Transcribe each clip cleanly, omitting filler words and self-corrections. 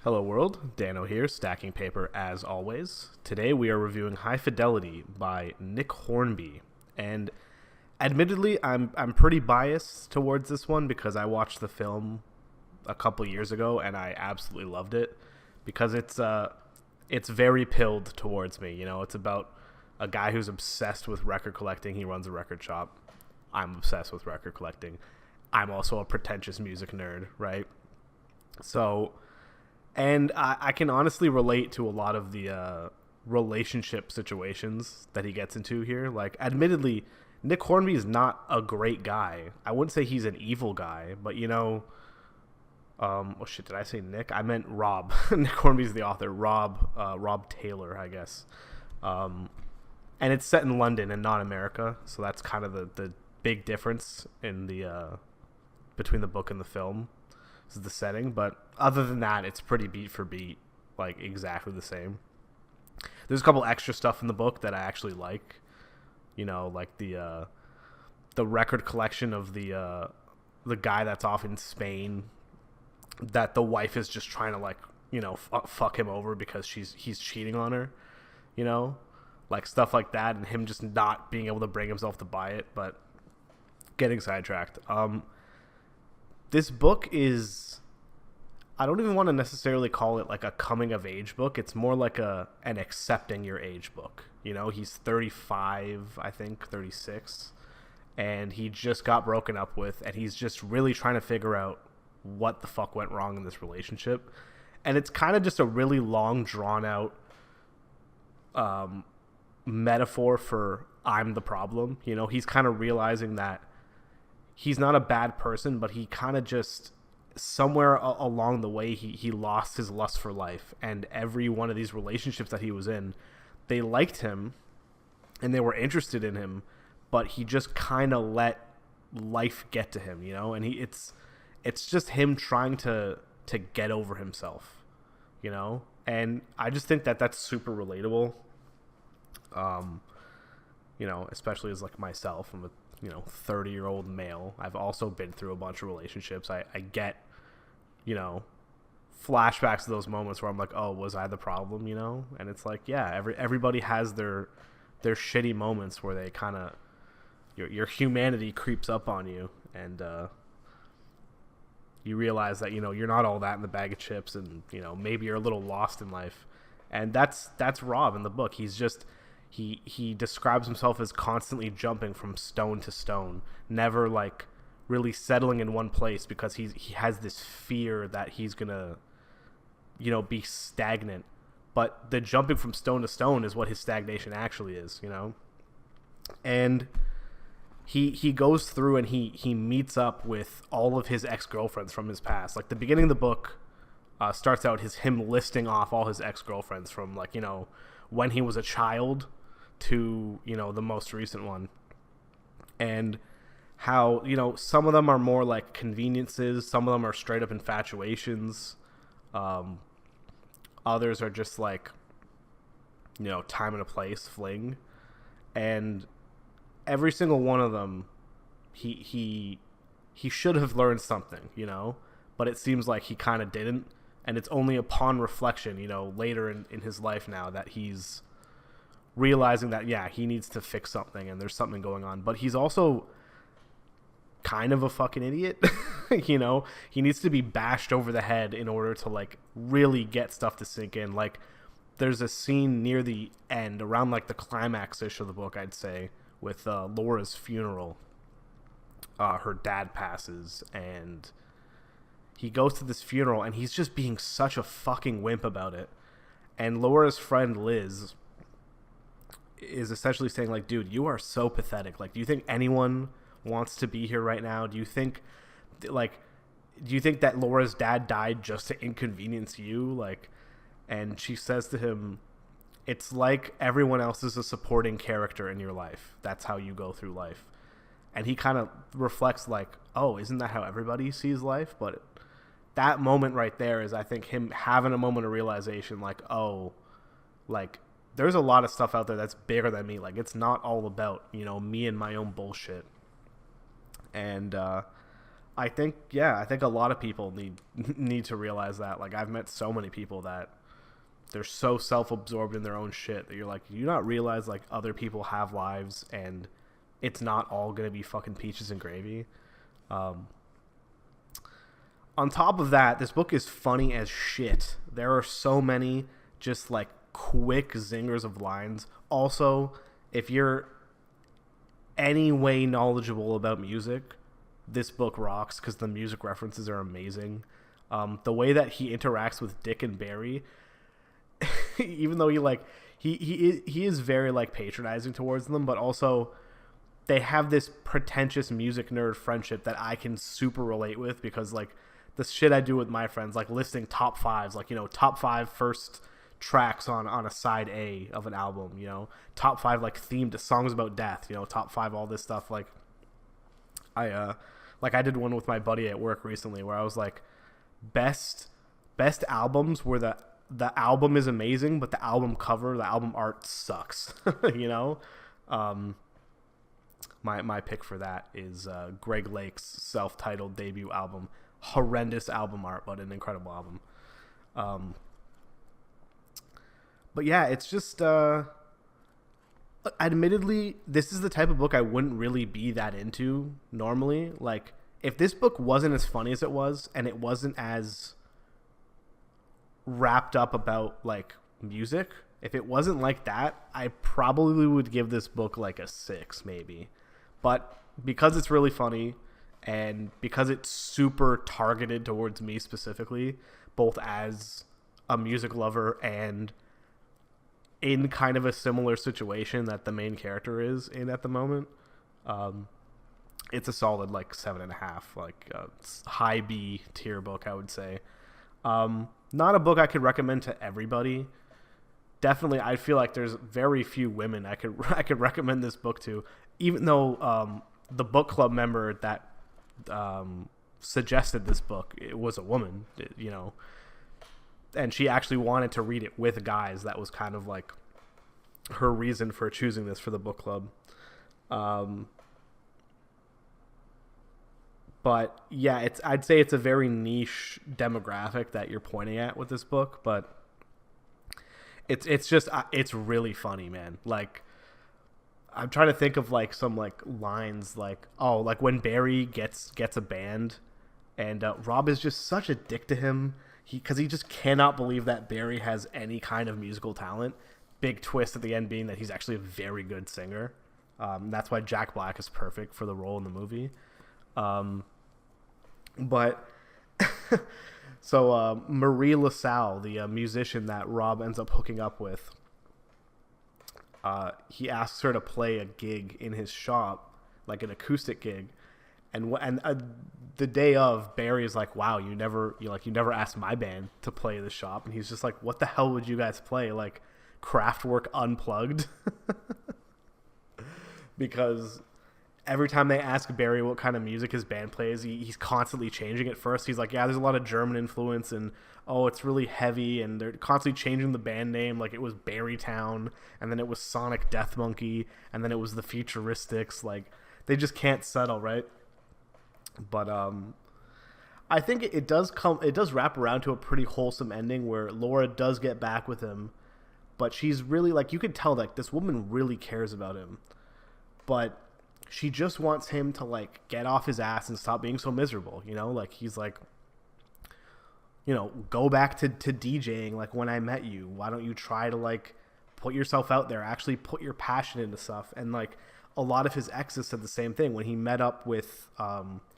Hello world, Dano here, stacking paper as always. Today we are reviewing High Fidelity by Nick Hornby. And admittedly, I'm pretty biased towards this one because I watched the film a couple years ago and I absolutely loved it because it's very pilled towards me. You know, it's about a guy who's obsessed with record collecting. He runs a record shop. I'm obsessed with record collecting. I'm also a pretentious music nerd, right? So, and I can honestly relate to a lot of the relationship situations that he gets into here. Like, admittedly, Nick Hornby is not a great guy. I wouldn't say he's an evil guy, but oh shit, did I say Nick? I meant Rob. Nick Hornby's the author. Rob Taylor, I guess. And it's set in London and not America, so that's kind of the big difference in the between the book and the film. This is the setting, but other than that, it's pretty beat for beat, like exactly the same. There's a couple extra stuff in the book that I actually like, like the record collection of the guy that's off in Spain, that the wife is just trying to fuck him over because he's cheating on her, like stuff like that, and him just not being able to bring himself to buy it, but getting sidetracked. This book is, I don't even want to necessarily call it like a coming of age book. It's more like an accepting your age book. He's 35, I think, 36, and he just got broken up with, and he's just really trying to figure out what the fuck went wrong in this relationship. And it's kind of just a really long, drawn out metaphor for I'm the problem. He's kind of realizing that he's not a bad person, but he kind of just somewhere along the way he lost his lust for life. And every one of these relationships that he was in, they liked him and they were interested in him, but he just kind of let life get to him, and it's just him trying to get over himself, and I just think that that's super relatable. Especially as like myself, I'm a 30-year-old male. I've also been through a bunch of relationships. I get, flashbacks to those moments where I'm like, oh, was I the problem, And it's like, yeah, everybody has their shitty moments where they kind of, your humanity creeps up on you, and you realize that, you're not all that in the bag of chips, and, maybe you're a little lost in life. And that's Rob in the book. He's just, he describes himself as constantly jumping from stone to stone, never like really settling in one place because he has this fear that he's gonna be stagnant. But the jumping from stone to stone is what his stagnation actually is, and he goes through and he meets up with all of his ex-girlfriends from his past. Like, the beginning of the book starts out him listing off all his ex-girlfriends from when he was a child to the most recent one, and how some of them are more like conveniences, some of them are straight up infatuations, others are just like time and a place fling, and every single one of them he should have learned something, but it seems like he kind of didn't, and it's only upon reflection later in his life now that he's realizing that, yeah, he needs to fix something and there's something going on. But he's also kind of a fucking idiot. He needs to be bashed over the head in order to really get stuff to sink in. Like, there's a scene near the end, around the climax-ish of the book, I'd say, with Laura's funeral. Her dad passes, and he goes to this funeral, and he's just being such a fucking wimp about it. And Laura's friend Liz is essentially saying, dude, you are so pathetic. Do you think anyone wants to be here right now? Do you think that Laura's dad died just to inconvenience you? And she says to him, it's like everyone else is a supporting character in your life. That's how you go through life. And he kind of reflects oh, isn't that how everybody sees life? But that moment right there is, I think, him having a moment of realization, there's a lot of stuff out there that's bigger than me. It's not all about, me and my own bullshit. And I think I think a lot of people need to realize that. Like I've met so many people that they're so self-absorbed in their own shit that you're like, you not realize like other people have lives and it's not all gonna be fucking peaches and gravy. On top of that, this book is funny as shit. There are so many just like quick zingers of lines. Also, if you're any way knowledgeable about music, this book rocks because the music references are amazing. The way that he interacts with Dick and Barry, even though he is very like patronizing towards them, but also they have this pretentious music nerd friendship that I can super relate with because like the shit I do with my friends, like listing top fives, like, you know, top 5 first tracks on a side A of an album, you know, top 5 like themed songs about death, you know, top 5 all this stuff. Like I did one with my buddy at work recently where I was like, best albums where the album is amazing but the album cover, the album art sucks. You know. My pick for that is Greg Lake's self-titled debut album. Horrendous album art, but an incredible album. But yeah, it's just admittedly, this is the type of book I wouldn't really be that into normally. Like, if this book wasn't as funny as it was, and it wasn't as wrapped up about like music, if it wasn't like that, I probably would give this book like a 6 maybe. But because it's really funny and because it's super targeted towards me specifically, both as a music lover and in kind of a similar situation that the main character is in at the moment, it's a solid like 7.5, like high B tier book, I would say. Not a book I could recommend to everybody. Definitely, I feel like there's very few women I could recommend this book to, even though the book club member that suggested this book, it was a woman, you know, and she actually wanted to read it with guys. That was kind of like her reason for choosing this for the book club. But yeah, I'd say it's a very niche demographic that you're pointing at with this book, but it's just it's really funny, man. Like, I'm trying to think of like some like lines like, oh, like when Barry gets a band and Rob is just such a dick to him because he just cannot believe that Barry has any kind of musical talent. Big twist at the end being that he's actually a very good singer. That's why Jack Black is perfect for the role in the movie. But so Marie LaSalle, the musician that Rob ends up hooking up with, he asks her to play a gig in his shop, like an acoustic gig, and the day of, Barry is like, "Wow, you never asked my band to play the shop," and he's just like, "What the hell would you guys play? Like Kraftwerk Unplugged?" Because every time they ask Barry what kind of music his band plays, he's constantly changing it. First, he's like, yeah, there's a lot of German influence, and oh, it's really heavy, and they're constantly changing the band name. Like, it was Barrytown, and then it was Sonic Death Monkey, and then it was the Futuristics. Like, they just can't settle, right? But I think it does wrap around to a pretty wholesome ending where Laura does get back with him, but she's really, like, you could tell, like, this woman really cares about him, but she just wants him to like get off his ass and stop being so miserable, you know? Like, he's like, you know, go back to DJing like when I met you. Why don't you try to like put yourself out there, actually put your passion into stuff? And like a lot of his exes said the same thing when he met up with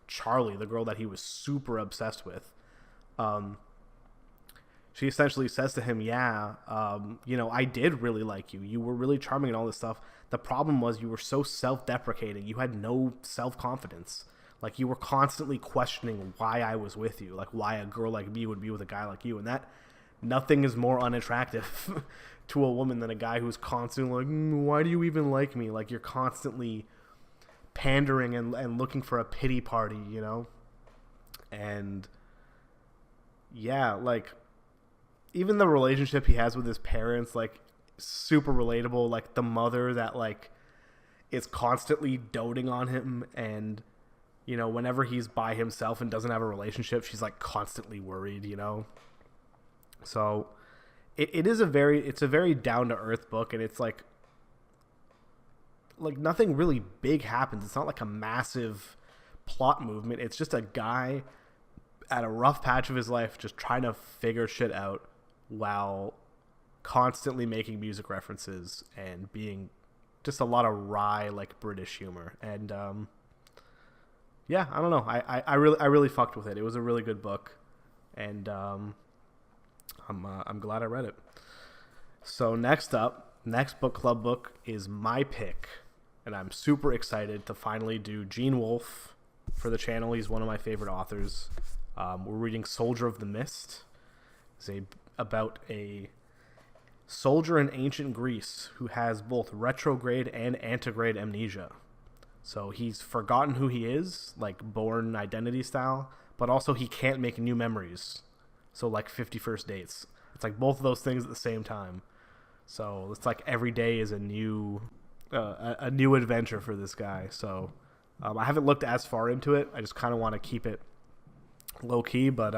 Charlie, the girl that he was super obsessed with. She essentially says to him, yeah, you know, I did really like you. You were really charming and all this stuff. The problem was you were so self-deprecating. You had no self-confidence. Like, you were constantly questioning why I was with you. Like, why a girl like me would be with a guy like you. And that, nothing is more unattractive to a woman than a guy who's constantly like, why do you even like me? Like, you're constantly pandering and looking for a pity party, you know? And, yeah, like, even the relationship he has with his parents, like, super relatable. Like, the mother that like is constantly doting on him and whenever he's by himself and doesn't have a relationship, she's like constantly worried. So it's a very down to earth book, and it's like nothing really big happens. It's not like a massive plot movement. It's just a guy at a rough patch of his life just trying to figure shit out while constantly making music references and being just a lot of wry like British humor. And yeah, I don't know. I really fucked with it. It was a really good book, and I'm glad I read it. So next book club book is my pick, and I'm super excited to finally do Gene Wolfe for the channel. He's one of my favorite authors. We're reading Soldier of the Mist. It's about a soldier in ancient Greece who has both retrograde and antegrade amnesia. So he's forgotten who he is, like Bourne Identity style, but also he can't make new memories. So like 51st Dates. It's like both of those things at the same time. So it's like every day is a new adventure for this guy. So I haven't looked as far into it. I just kind of want to keep it low key, but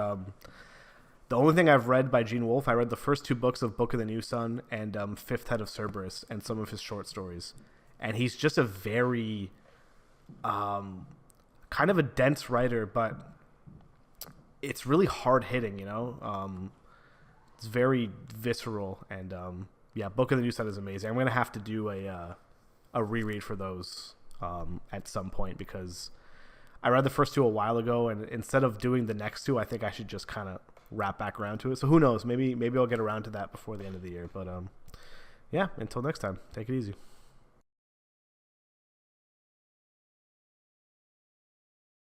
the only thing I've read by Gene Wolfe, I read the first 2 books of Book of the New Sun and Fifth Head of Cerberus and some of his short stories, and he's just a very kind of a dense writer, but it's really hard hitting. It's very visceral, and yeah, Book of the New Sun is amazing. I'm gonna have to do a reread for those at some point, because I read the first 2 a while ago, and instead of doing the next 2, I think I should just kind of wrap back around to it. So who knows? Maybe I'll get around to that before the end of the year. But yeah, until next time, take it easy.